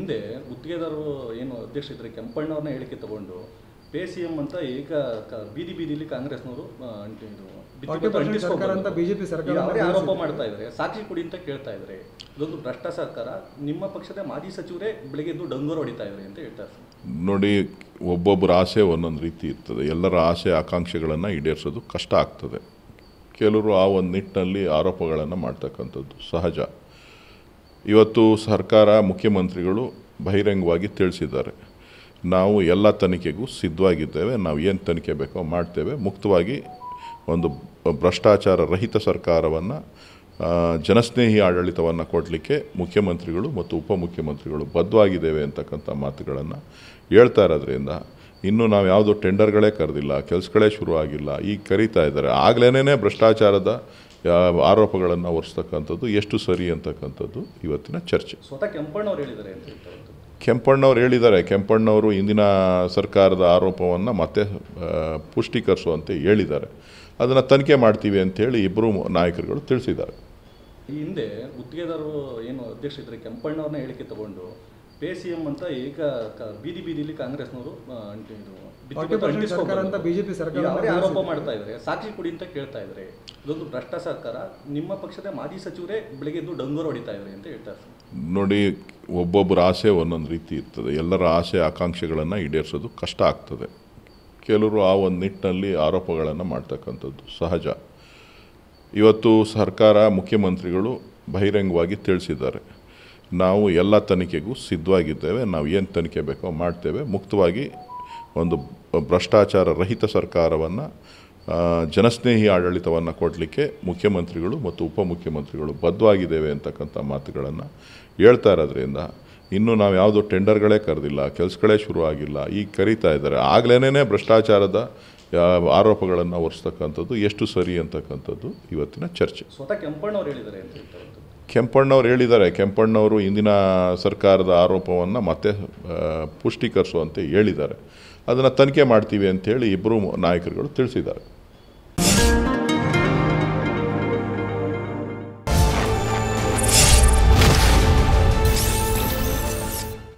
ಹಿಂದೆ ಗುತ್ತಿಗೆದಾರರು ಏನು ಅಧ್ಯಕ್ಷರಿದ್ದರೆ ಕೆಂಪಣ್ಣವ್ರನ್ನ ಹೇಳಿಕೆ ತಗೊಂಡು ಪೇ ಸಿ ಎಂ ಅಂತ ಈಗ ಬೀದಿ ಬೀದಿಲಿ ಕಾಂಗ್ರೆಸ್ನವರು ಬಿಜೆಪಿ ಸರ್ಕಾರ ಅವರೇ ಆರೋಪ ಮಾಡ್ತಾ ಇದ್ದಾರೆ. ಸಾಕ್ಷಿ ಕೊಡಿ ಅಂತ ಕೇಳ್ತಾ ಇದ್ದಾರೆ. ಇದೊಂದು ಭ್ರಷ್ಟ ಸರ್ಕಾರ. ನಿಮ್ಮ ಪಕ್ಷದ ಮಾಜಿ ಸಚಿವರೇ ಬೆಳಗ್ಗೆ ಎದ್ದು ಡಂಗೂರು ಹೊಡಿತಾ ಇದ್ದಾರೆ ಅಂತ ಹೇಳ್ತಾರೆ. ನೋಡಿ, ಒಬ್ಬೊಬ್ಬರ ಆಸೆ ಒಂದೊಂದು ರೀತಿ ಇರ್ತದೆ. ಎಲ್ಲರ ಆಸೆ ಆಕಾಂಕ್ಷೆಗಳನ್ನು ಈಡೇರಿಸೋದು ಕಷ್ಟ ಆಗ್ತದೆ. ಕೆಲವರು ಆ ಒಂದು ನಿಟ್ಟಿನಲ್ಲಿ ಆರೋಪಗಳನ್ನು ಮಾಡ್ತಕ್ಕಂಥದ್ದು ಸಹಜ. ಇವತ್ತು ಸರ್ಕಾರ, ಮುಖ್ಯಮಂತ್ರಿಗಳು ಬಹಿರಂಗವಾಗಿ ತಿಳಿಸಿದ್ದಾರೆ, ನಾವು ಎಲ್ಲ ತನಿಖೆಗೂ ಸಿದ್ಧವಾಗಿದ್ದೇವೆ, ನಾವು ಏನು ತನಿಖೆ ಬೇಕೋ ಮಾಡ್ತೇವೆ, ಮುಕ್ತವಾಗಿ ಒಂದು ಭ್ರಷ್ಟಾಚಾರ ರಹಿತ ಸರ್ಕಾರವನ್ನು, ಜನಸ್ನೇಹಿ ಆಡಳಿತವನ್ನು ಕೊಡಲಿಕ್ಕೆ ಮುಖ್ಯಮಂತ್ರಿಗಳು ಮತ್ತು ಉಪಮುಖ್ಯಮಂತ್ರಿಗಳು ಬದ್ಧವಾಗಿದ್ದೇವೆ ಅಂತಕ್ಕಂಥ ಮಾತುಗಳನ್ನು ಹೇಳ್ತಾ ಇರೋದ್ರಿಂದ ಇನ್ನೂ ನಾವು ಯಾವುದೋ ಟೆಂಡರ್ಗಳೇ ಕರೆದಿಲ್ಲ, ಕೆಲಸಗಳೇ ಶುರುವಾಗಿಲ್ಲ, ಈಗ ಕರೀತಾ ಇದ್ದಾರೆ. ಆಗಲೇ ಭ್ರಷ್ಟಾಚಾರದ ಆರೋಪಗಳನ್ನು ಹೊರಿಸ್ತಕ್ಕಂಥದ್ದು ಎಷ್ಟು ಸರಿ ಅಂತಕ್ಕಂಥದ್ದು ಇವತ್ತಿನ ಚರ್ಚೆ. ಸ್ವತಃ ಕೆಂಪಣ್ಣವ್ರು ಹೇಳಿದ್ದಾರೆ ಅಂತ ಹೇಳ್ತಾರೆ. ಕೆಂಪಣ್ಣವ್ರು ಹೇಳಿದ್ದಾರೆ. ಕೆಂಪಣ್ಣವರು ಇಂದಿನ ಸರ್ಕಾರದ ಆರೋಪವನ್ನು ಮತ್ತೆ ಪುಷ್ಟೀಕರಿಸುವಂತೆ ಹೇಳಿದ್ದಾರೆ. ಅದನ್ನು ತನಿಖೆ ಮಾಡ್ತೀವಿ ಅಂತೇಳಿ ಇಬ್ಬರು ನಾಯಕರುಗಳು ತಿಳಿಸಿದ್ದಾರೆ. ಈ ಹಿಂದೆ ಗುತ್ತಿಗೆದಾರರು ಏನು ಅಧ್ಯಕ್ಷರಿದ್ದರೆ ಕೆಂಪಣ್ಣವ್ರನ್ನ ಹೇಳಿಕೆ ತಗೊಂಡು ಪೇ ಸಿ ಎಂ ಅಂತ ಈಗ ಬೀದಿ ಬೀದಿಲಿ ಕಾಂಗ್ರೆಸ್ನವರು ಬಿಜೆಪಿ ಸರ್ಕಾರ ಅವರೇ ಆರೋಪ ಮಾಡ್ತಾ ಇದ್ದಾರೆ. ಸಾಕ್ಷಿ ಕೊಡಿ ಅಂತ ಕೇಳ್ತಾ ಇದ್ದಾರೆ. ಇದೊಂದು ಭ್ರಷ್ಟ ಸರ್ಕಾರ. ನಿಮ್ಮ ಪಕ್ಷದ ಮಾಜಿ ಸಚಿವರೇ ಬೆಳಗ್ಗೆ ಎದ್ದು ಡಂಗೂರು ಹೊಡಿತಾ ಇದ್ದಾರೆ ಅಂತ ಹೇಳ್ತಾರೆ. ನೋಡಿ, ಒಬ್ಬೊಬ್ಬರ ಆಸೆ ಒಂದೊಂದು ರೀತಿ ಇರ್ತದೆ. ಎಲ್ಲರ ಆಸೆ ಆಕಾಂಕ್ಷೆಗಳನ್ನು ಈಡೇರಿಸೋದು ಕಷ್ಟ ಆಗ್ತದೆ. ಕೆಲವರು ಆ ಒಂದು ನಿಟ್ಟಿನಲ್ಲಿ ಆರೋಪಗಳನ್ನು ಮಾಡ್ತಕ್ಕಂಥದ್ದು ಸಹಜ. ಇವತ್ತು ಸರ್ಕಾರ, ಮುಖ್ಯಮಂತ್ರಿಗಳು ಬಹಿರಂಗವಾಗಿ ತಿಳಿಸಿದ್ದಾರೆ, ನಾವು ಎಲ್ಲ ತನಿಖೆಗೂ ಸಿದ್ಧವಾಗಿದ್ದೇವೆ, ನಾವು ಏನು ತನಿಖೆ ಬೇಕೋ ಮಾಡ್ತೇವೆ, ಮುಕ್ತವಾಗಿ ಒಂದು ಭ್ರಷ್ಟಾಚಾರ ರಹಿತ ಸರ್ಕಾರವನ್ನು, ಜನಸ್ನೇಹಿ ಆಡಳಿತವನ್ನು ಕೊಡಲಿಕ್ಕೆ ಮುಖ್ಯಮಂತ್ರಿಗಳು ಮತ್ತು ಉಪಮುಖ್ಯಮಂತ್ರಿಗಳು ಬದ್ಧವಾಗಿದ್ದೇವೆ ಅಂತಕ್ಕಂಥ ಮಾತುಗಳನ್ನು ಹೇಳ್ತಾ ಇರೋದ್ರಿಂದ ಇನ್ನೂ ನಾವು ಯಾವುದೋ ಟೆಂಡರ್ಗಳೇ ಕರೆದಿಲ್ಲ, ಕೆಲಸಗಳೇ ಶುರುವಾಗಿಲ್ಲ, ಈಗ ಕರೀತಾ ಇದ್ದಾರೆ. ಆಗಲೇ ಭ್ರಷ್ಟಾಚಾರದ ಆರೋಪಗಳನ್ನು ಹೊರಿಸ್ತಕ್ಕಂಥದ್ದು ಎಷ್ಟು ಸರಿ ಅಂತಕ್ಕಂಥದ್ದು ಇವತ್ತಿನ ಚರ್ಚೆ. ಸ್ವತಃ ಕೆಂಪಣ್ಣವ್ರು ಹೇಳಿದ್ದಾರೆ ಅಂತ ಹೇಳ್ತಾರೆ. ಕೆಂಪಣ್ಣವ್ರು ಹೇಳಿದ್ದಾರೆ. ಕೆಂಪಣ್ಣವರು ಇಂದಿನ ಸರ್ಕಾರದ ಆರೋಪವನ್ನು ಮತ್ತೆ ಪುಷ್ಟೀಕರಿಸುವಂತೆ ಹೇಳಿದ್ದಾರೆ. ಅದನ್ನು ತನಿಖೆ ಮಾಡ್ತೀವಿ ಅಂತೇಳಿ ಇಬ್ಬರು ನಾಯಕರುಗಳು ತಿಳಿಸಿದ್ದಾರೆ.